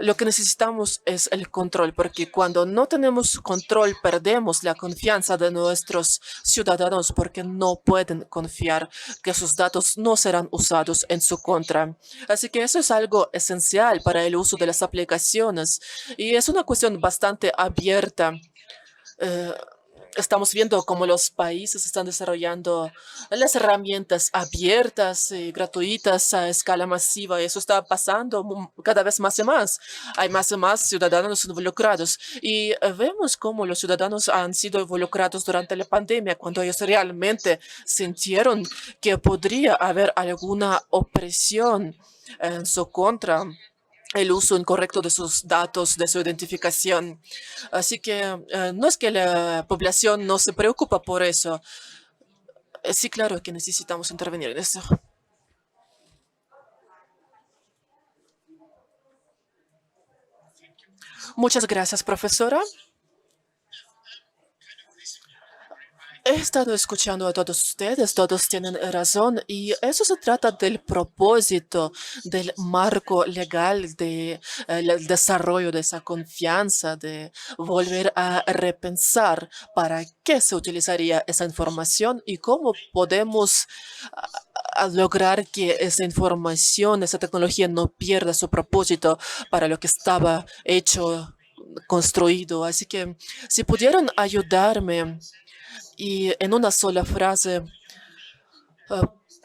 Lo que necesitamos es el control, porque cuando no tenemos control, perdemos la confianza de nuestros ciudadanos porque no pueden confiar que sus datos no serán usados en su contra. Así que eso es algo esencial para el uso de las aplicaciones y es una cuestión bastante abierta. Estamos viendo cómo los países están desarrollando las herramientas abiertas y gratuitas a escala masiva. Y eso está pasando cada vez más y más. Hay más y más ciudadanos involucrados. Y vemos cómo los ciudadanos han sido involucrados durante la pandemia, cuando ellos realmente sintieron que podría haber alguna opresión en su contra, el uso incorrecto de sus datos, de su identificación. Así que no es que la población no se preocupa por eso. Sí, claro que necesitamos intervenir en eso. Muchas gracias, profesora. He estado escuchando a todos ustedes, todos tienen razón y eso se trata del propósito, del marco legal, del desarrollo de esa confianza, de volver a repensar para qué se utilizaría esa información y cómo podemos a lograr que esa información, esa tecnología no pierda su propósito para lo que estaba hecho, construido. Así que si pudieran ayudarme y en una sola frase,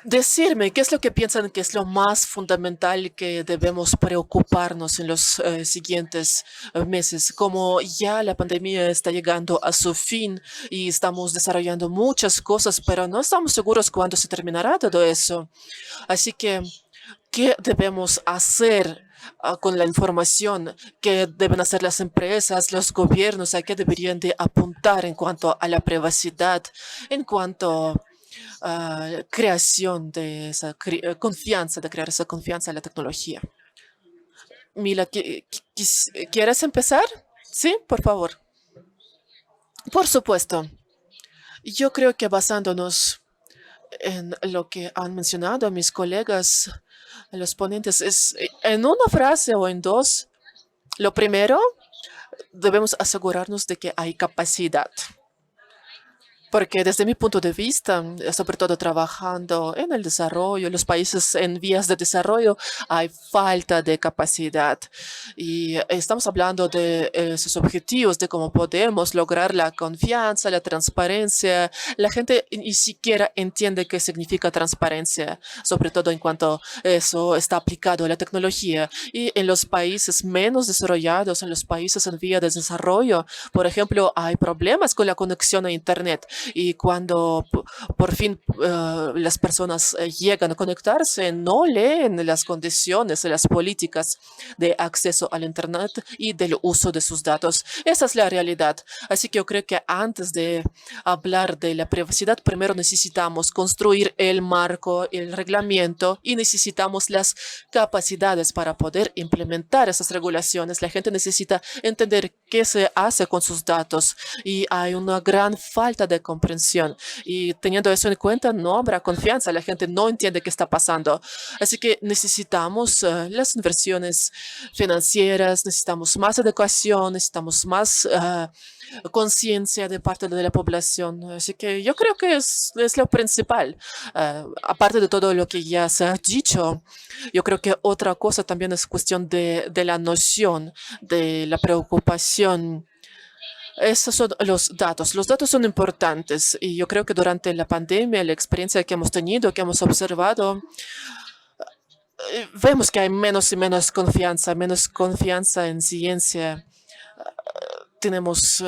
decirme qué es lo que piensan que es lo más fundamental que debemos preocuparnos en los siguientes meses. Como ya la pandemia está llegando a su fin y estamos desarrollando muchas cosas, pero no estamos seguros cuándo se terminará todo eso. Así que, ¿qué debemos hacer con la información? ¿Qué deben hacer las empresas, los gobiernos? ¿A qué deberían de apuntar en cuanto a la privacidad, en cuanto a creación de esa confianza, de crear esa confianza en la tecnología? Mila, ¿quieres empezar? Sí, por favor. Por supuesto. Yo creo que basándonos en lo que han mencionado mis colegas, los ponentes, es en una frase o en dos. Lo primero, debemos asegurarnos de que hay capacidad. Porque desde mi punto de vista, sobre todo trabajando en el desarrollo, en los países en vías de desarrollo, hay falta de capacidad. Y estamos hablando de esos objetivos, de cómo podemos lograr la confianza, la transparencia. La gente ni siquiera entiende qué significa transparencia, sobre todo en cuanto eso está aplicado a la tecnología. Y en los países menos desarrollados, en los países en vía de desarrollo, por ejemplo, hay problemas con la conexión a Internet. Y cuando por fin las personas llegan a conectarse, no leen las condiciones, las políticas de acceso al Internet y del uso de sus datos. Esa es la realidad. Así que yo creo que antes de hablar de la privacidad, primero necesitamos construir el marco, el reglamento y necesitamos las capacidades para poder implementar esas regulaciones. La gente necesita entender qué se hace con sus datos y hay una gran falta de comprensión. Y teniendo eso en cuenta, no habrá confianza. La gente no entiende qué está pasando. Así que necesitamos las inversiones financieras, necesitamos más educación, necesitamos más conciencia de parte de la población. Así que yo creo que es lo principal. Aparte de todo lo que ya se ha dicho, yo creo que otra cosa también es cuestión de la noción, de la preocupación. Esos son los datos. Los datos son importantes y yo creo que durante la pandemia, la experiencia que hemos tenido, que hemos observado, vemos que hay menos y menos confianza en ciencia. Tenemos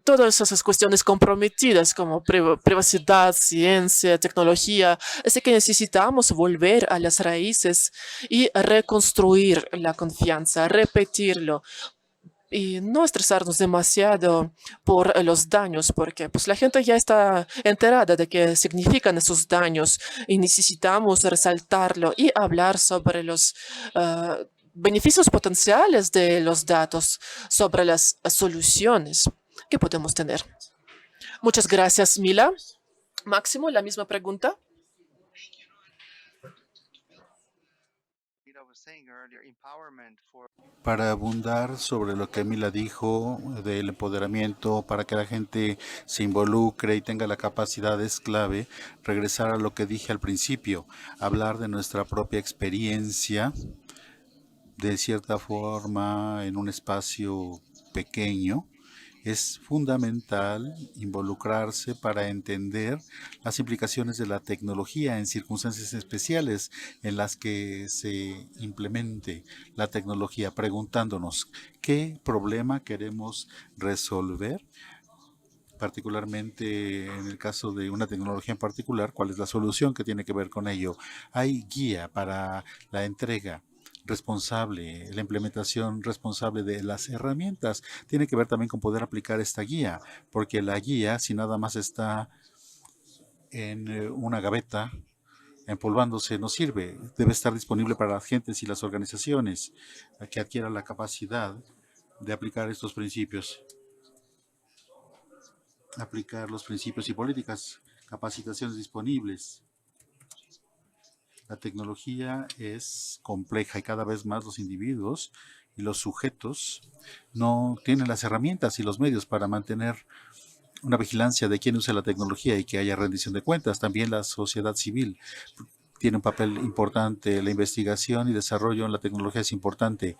todas esas cuestiones comprometidas como privacidad, ciencia, tecnología. Así que necesitamos volver a las raíces y reconstruir la confianza, repetirlo y no estresarnos demasiado por los daños, porque pues la gente ya está enterada de qué significan esos daños y necesitamos resaltarlo y hablar sobre los beneficios potenciales de los datos, sobre las soluciones que podemos tener. Muchas gracias, Mila. Máximo, la misma pregunta. Para abundar sobre lo que Mila dijo del empoderamiento, para que la gente se involucre y tenga la capacidad, es clave regresar a lo que dije al principio, hablar de nuestra propia experiencia, de cierta forma en un espacio pequeño. Es fundamental involucrarse para entender las implicaciones de la tecnología en circunstancias especiales en las que se implemente la tecnología, preguntándonos qué problema queremos resolver, particularmente en el caso de una tecnología en particular, cuál es la solución que tiene que ver con ello. Hay guía para la entrega responsable, la implementación responsable de las herramientas. Tiene que ver también con poder aplicar esta guía, porque la guía, si nada más está en una gaveta, empolvándose, no sirve. Debe estar disponible para las gentes y las organizaciones que adquieran la capacidad de aplicar estos principios. Aplicar los principios y políticas, capacitaciones disponibles. La tecnología es compleja y cada vez más los individuos y los sujetos no tienen las herramientas y los medios para mantener una vigilancia de quién usa la tecnología y que haya rendición de cuentas. También la sociedad civil tiene un papel importante. La investigación y desarrollo en la tecnología es importante.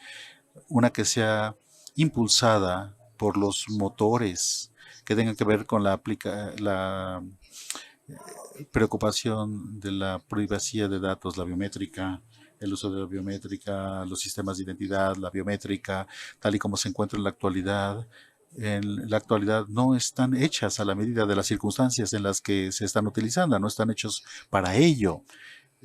Una que sea impulsada por los motores que tengan que ver con la preocupación de la privacidad de datos, la biométrica, el uso de la biométrica, los sistemas de identidad, la biométrica, tal y como se encuentra en la actualidad. En la actualidad no están hechas a la medida de las circunstancias en las que se están utilizando, no están hechos para ello.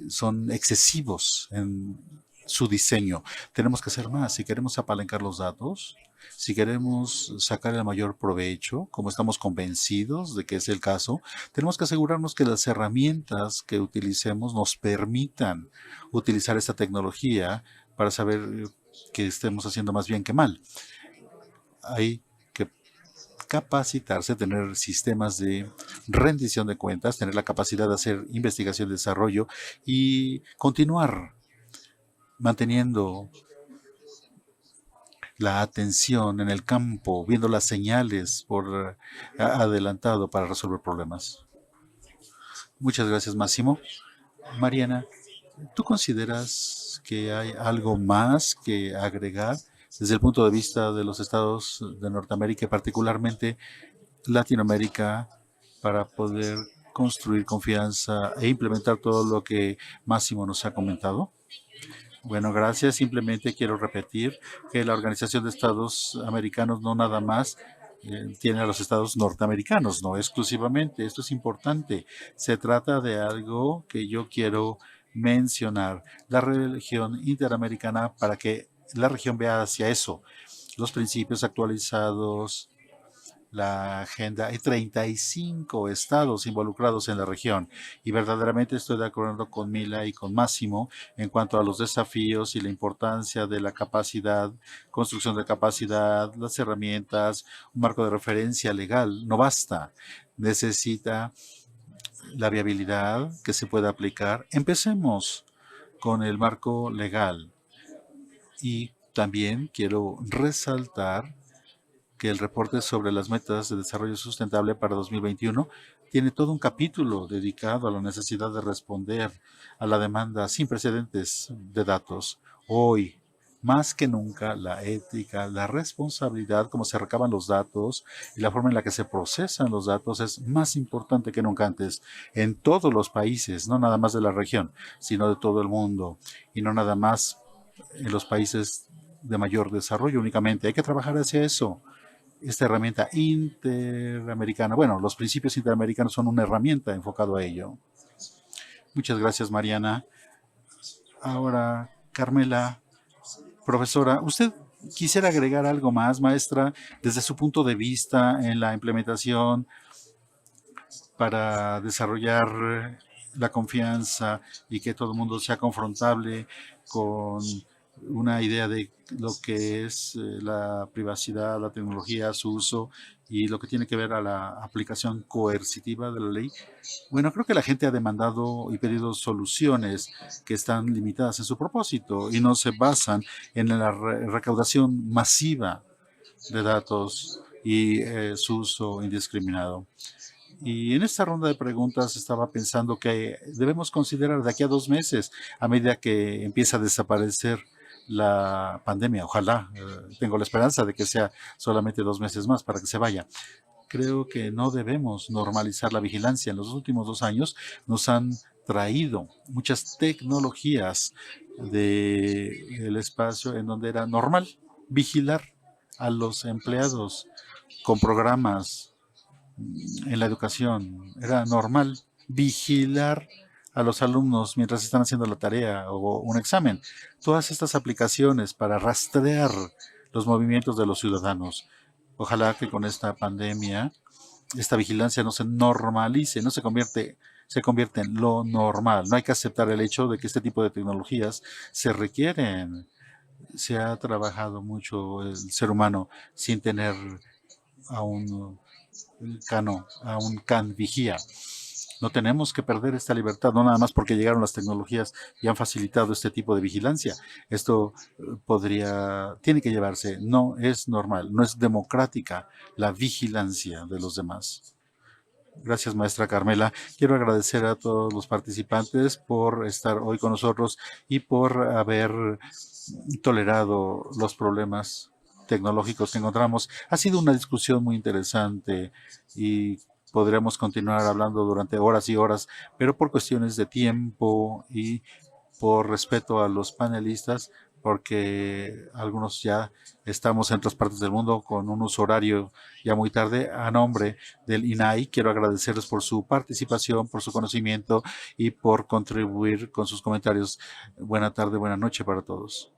Son excesivos en su diseño. Tenemos que hacer más. Si queremos apalancar los datos, si queremos sacar el mayor provecho, como estamos convencidos de que es el caso, tenemos que asegurarnos que las herramientas que utilicemos nos permitan utilizar esta tecnología para saber que estemos haciendo más bien que mal. Hay que capacitarse, tener sistemas de rendición de cuentas, tener la capacidad de hacer investigación y desarrollo y continuar manteniendo la atención en el campo, viendo las señales por adelantado para resolver problemas. Muchas gracias, Máximo. Mariana, ¿tú consideras que hay algo más que agregar desde el punto de vista de los estados de Norteamérica y particularmente Latinoamérica para poder construir confianza e implementar todo lo que Máximo nos ha comentado? Bueno, gracias. Simplemente quiero repetir que la Organización de Estados Americanos no nada más tiene a los estados norteamericanos, no exclusivamente. Esto es importante. Se trata de algo que yo quiero mencionar. La región interamericana, para que la región vea hacia eso, los principios actualizados, la agenda. Hay 35 estados involucrados en la región y verdaderamente estoy de acuerdo con Mila y con Máximo en cuanto a los desafíos y la importancia de la capacidad, construcción de capacidad, las herramientas, un marco de referencia legal. No basta, necesita la viabilidad que se pueda aplicar. Empecemos con el marco legal y también quiero resaltar que el reporte sobre las metas de desarrollo sustentable para 2021 tiene todo un capítulo dedicado a la necesidad de responder a la demanda sin precedentes de datos. Hoy, más que nunca, la ética, la responsabilidad, cómo se recaban los datos y la forma en la que se procesan los datos es más importante que nunca antes en todos los países, no nada más de la región, sino de todo el mundo y no nada más en los países de mayor desarrollo únicamente. Hay que trabajar hacia eso. Esta herramienta interamericana, bueno, los principios interamericanos son una herramienta enfocada a ello. Muchas gracias, Mariana. Ahora, Carmela, profesora, ¿usted quisiera agregar algo más, maestra, desde su punto de vista en la implementación para desarrollar la confianza y que todo el mundo sea confrontable con una idea de lo que es la privacidad, la tecnología, su uso y lo que tiene que ver a la aplicación coercitiva de la ley? Bueno, creo que la gente ha demandado y pedido soluciones que están limitadas en su propósito y no se basan en la recaudación masiva de datos y su uso indiscriminado. Y en esta ronda de preguntas estaba pensando que debemos considerar de aquí a 2 meses, a medida que empieza a desaparecer la pandemia. Ojalá, tengo la esperanza de que sea solamente 2 meses más para que se vaya. Creo que no debemos normalizar la vigilancia. En los últimos 2 años nos han traído muchas tecnologías del espacio en donde era normal vigilar a los empleados con programas en la educación. Era normal vigilar a los alumnos mientras están haciendo la tarea o un examen. Todas estas aplicaciones para rastrear los movimientos de los ciudadanos. Ojalá que con esta pandemia, esta vigilancia no se normalice, no se convierte en lo normal. No hay que aceptar el hecho de que este tipo de tecnologías se requieren. Se ha trabajado mucho el ser humano sin tener a un can vigía. No tenemos que perder esta libertad, no nada más porque llegaron las tecnologías y han facilitado este tipo de vigilancia. Esto tiene que llevarse, no es normal, no es democrática la vigilancia de los demás. Gracias, maestra Carmela. Quiero agradecer a todos los participantes por estar hoy con nosotros y por haber tolerado los problemas tecnológicos que encontramos. Ha sido una discusión muy interesante y podríamos continuar hablando durante horas y horas, pero por cuestiones de tiempo y por respeto a los panelistas, porque algunos ya estamos en otras partes del mundo con un uso horario ya muy tarde. A nombre del INAI, quiero agradecerles por su participación, por su conocimiento y por contribuir con sus comentarios. Buena tarde, buena noche para todos.